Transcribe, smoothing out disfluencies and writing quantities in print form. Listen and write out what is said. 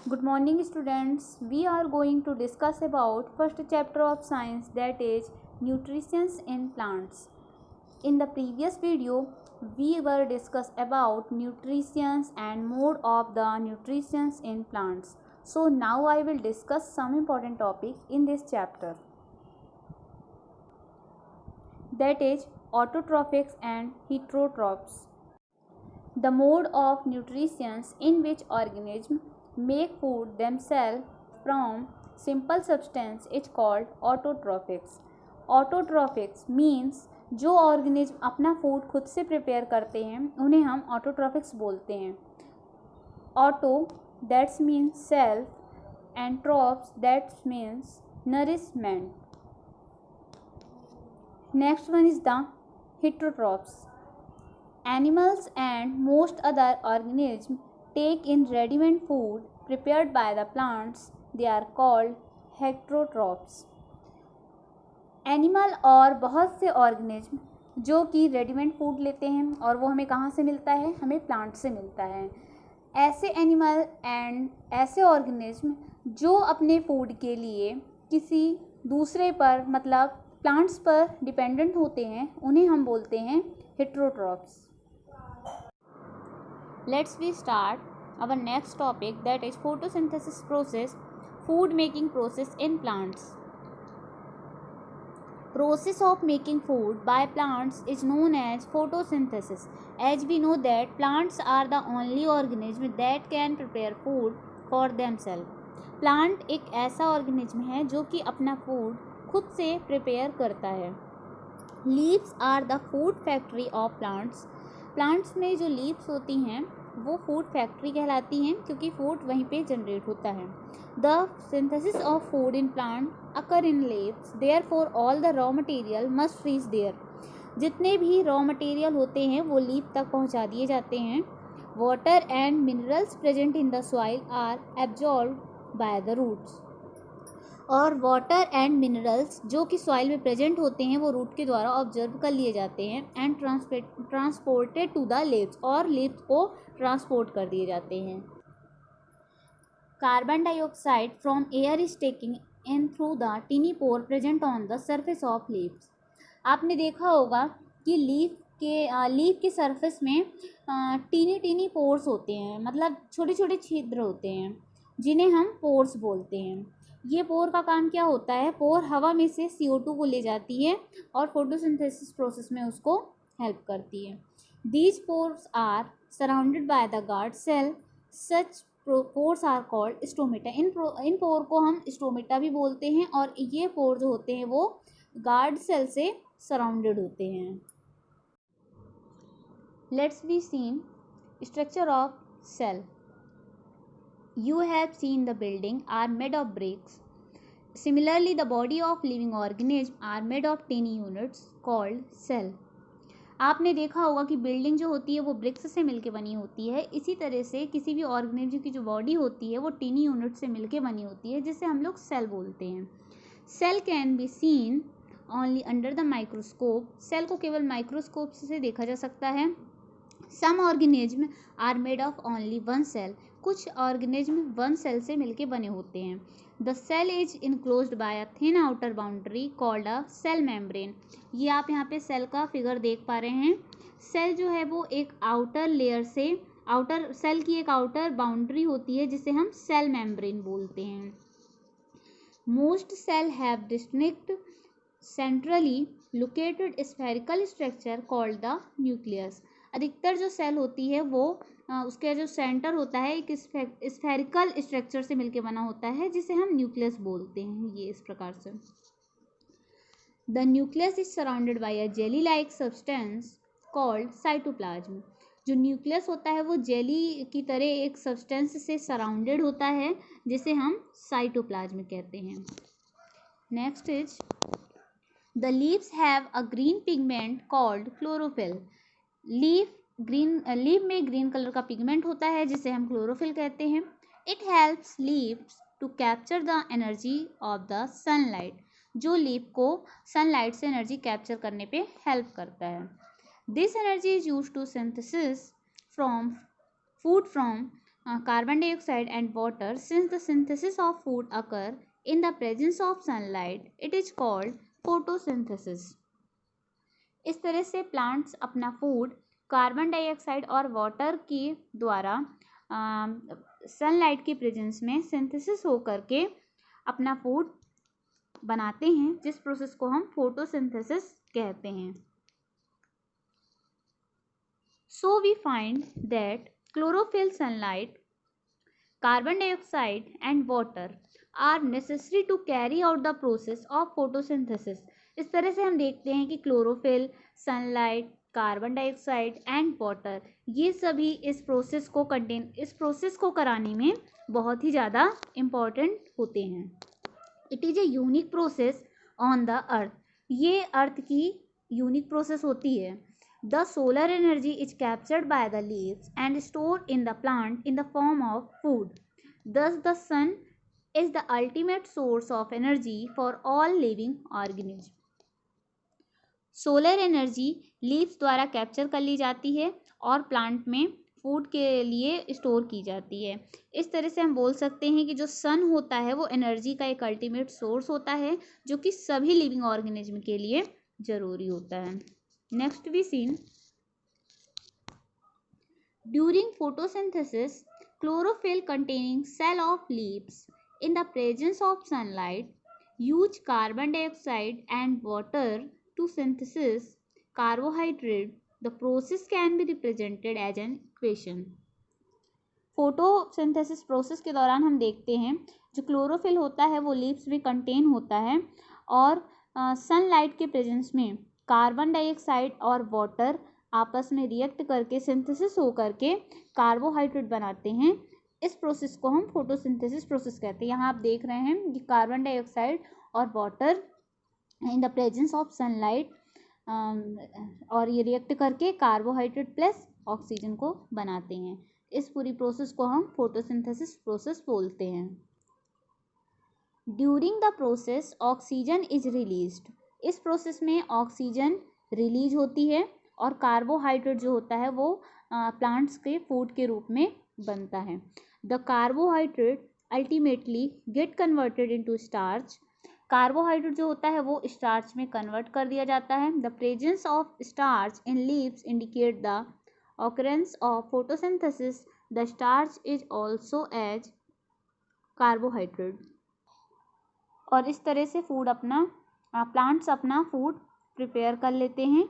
Good morning students. We are going to discuss about first chapter of science, that is nutrition in plants. In the previous video we were discuss about nutrition and mode of the nutrition in plants. So now I will discuss some important topic in this chapter, that is autotrophics and heterotrophs. The mode of nutrition in which organisms make food themselves from simple substance is called autotrophics. Autotrophics means जो organism अपना food खुद से prepare करते हैं उन्हें हम ऑटोट्रॉफिक्स बोलते हैं. Auto that's means self and trophs that's means nourishment. Next one is the heterotrophs. Animals and most other organisms take in ready-made food prepared by the plants. They are called heterotrophs. Animal और बहुत से organism जो कि readymade food लेते हैं और वो हमें कहाँ से मिलता है, हमें प्लांट से मिलता है. ऐसे एनिमल एंड ऐसे ऑर्गेनिज्म जो अपने फूड के लिए किसी दूसरे पर मतलब प्लांट्स पर डिपेंडेंट होते हैं उन्हें हम बोलते हैं heterotrophs. Let's we start our next topic, that is photosynthesis process, food making process in plants. Process of making food by plants is known as photosynthesis. As we know that plants are the only organism that can prepare food for themselves. Plant एक ऐसा organism है जो कि अपना food खुद से prepare करता है. Leaves are the food factory of plants. Plants में जो लीव्स होती हैं वो फूड फैक्ट्री कहलाती हैं क्योंकि फूड वहीं पे जनरेट होता है. The synthesis of food in plant occur in leaves, therefore all the raw material must reach there. जितने भी रॉ मटेरियल होते हैं वो लीव तक पहुंचा दिए जाते हैं. Water and minerals present in the soil are absorbed by the roots. और वाटर एंड मिनरल्स जो कि सॉइल में प्रेजेंट होते हैं वो रूट के द्वारा ऑब्जर्व कर लिए जाते हैं and transported to the leaves, और लीव्स को ट्रांसपोर्ट कर दिए जाते हैं. Carbon dioxide from air is taking in through the tiny pore present on the surface of leaves. आपने देखा होगा कि लीफ के सरफेस में टीनी पोर्स होते हैं, मतलब छोटे छोटे छिद्र होते हैं जिन्हें हम पोर्स बोलते हैं. ये पोर का काम क्या होता है, पोर हवा में से CO2 को ले जाती है और फोटोसिंथेसिस प्रोसेस में उसको हेल्प करती है. These pores are surrounded by the guard cell. Such pores are called stomata. इन पोर को हम स्टोमेटा भी बोलते हैं और ये पोर जो होते हैं वो गार्ड सेल से सराउंडेड होते हैं. Let's be seen structure of cell. You have seen the building are made of bricks. Similarly, the body of living organism are made of tiny units called cell. आपने देखा होगा कि building जो होती है वो ब्रिक्स से मिलके बनी होती है. इसी तरह से किसी भी ऑर्गेनिज्म की जो बॉडी होती है वो टीनी यूनिट से मिलके बनी होती है जिसे हम लोग सेल बोलते हैं. Cell can be seen only under the microscope. Cell को केवल माइक्रोस्कोप से देखा जा सकता है. Some organism are made of only one cell. कुछ ऑर्गेनिज्म वन सेल से मिलके बने होते हैं. The cell is enclosed by a thin outer boundary called a cell membrane. ये आप यहाँ पे सेल का फिगर देख पा रहे हैं. सेल जो है वो एक आउटर लेयर से सेल की एक आउटर बाउंड्री होती है जिसे हम सेल मेम्ब्रेन बोलते हैं. Most cell have distinct centrally located spherical structure called the nucleus. अधिकतर जो सेल होती है वो उसका जो सेंटर होता है एक स्फेरिकल स्ट्रक्चर से मिलके बना होता है जिसे हम न्यूक्लियस बोलते हैं. ये इस प्रकार से. The nucleus is surrounded by a jelly like substance called cytoplasm. जो न्यूक्लियस होता है वो जेली की तरह एक सब्सटेंस से सराउंडेड होता है जिसे हम साइटोप्लाज्म कहते हैं. Next is the leaves have a green pigment called chlorophyll. Leaf में ग्रीन कलर का पिगमेंट होता है जिसे हम क्लोरोफिल कहते हैं. It helps leaves to capture the energy of the sunlight. जो लीफ को सनलाइट से एनर्जी कैप्चर करने पे हेल्प करता है. This energy is used to synthesis from food from carbon dioxide and water. Since the synthesis of food occur in the presence of sunlight, it is called photosynthesis. इस तरह से plants अपना food carbon dioxide और water के द्वारा sunlight के presence में synthesis होकर के अपना फूड बनाते हैं, जिस प्रोसेस को हम फोटोसिंथेसिस कहते हैं. So we find that chlorophyll, sunlight, carbon dioxide and water are necessary to carry out the process of photosynthesis. इस तरह से हम देखते हैं कि chlorophyll, sunlight, carbon dioxide and water ये सभी इस प्रोसेस को कराने में बहुत ही ज़्यादा इम्पॉर्टेंट होते हैं. It is a unique process on the earth. ये अर्थ की यूनिक प्रोसेस होती है. The solar energy is captured by the leaves and stored in the plant in the form of food. Thus, the sun is the ultimate source of energy for all living organisms. Solar energy leaves द्वारा capture कर ली जाती है और plant में food के लिए store की जाती है. इस तरह से हम बोल सकते हैं कि जो सन होता है वो एनर्जी का एक अल्टीमेट सोर्स होता है जो कि सभी लिविंग ऑर्गेनिज्म के लिए ज़रूरी होता है. Next we seen during photosynthesis, chlorophyll containing cell of leaves in the presence of sunlight use carbon dioxide and water to synthesize carbohydrate. The process can be represented as an equation. Photosynthesis process के दौरान हम देखते हैं जो chlorophyll होता है वो leaves में कंटेन होता है और सनलाइट के प्रेजेंस में कार्बन डाइऑक्साइड और वाटर आपस में रिएक्ट करके सिंथेसिस होकर के कार्बोहाइड्रेट बनाते हैं. इस प्रोसेस को हम फोटोसिंथेसिस प्रोसेस कहते हैं. यहाँ आप देख रहे हैं कि कार्बन डाइऑक्साइड और water in the presence of sunlight और ये रिएक्ट करके कार्बोहाइड्रेट प्लस ऑक्सीजन को बनाते हैं. इस पूरी प्रोसेस को हम फोटोसिंथेसिस प्रोसेस बोलते हैं. During the process oxygen is released. इस प्रोसेस में ऑक्सीजन रिलीज होती है और कार्बोहाइड्रेट जो होता है वो प्लांट्स के फूड के रूप में बनता है. The carbohydrate ultimately get converted into starch. Carbohydrate जो होता है वो स्टार्च में कन्वर्ट कर दिया जाता है. The presence of starch in leaves indicate the occurrence of photosynthesis. The starch is also as carbohydrate. और इस तरह से फूड अपना प्लांट्स अपना फूड प्रिपेयर कर लेते हैं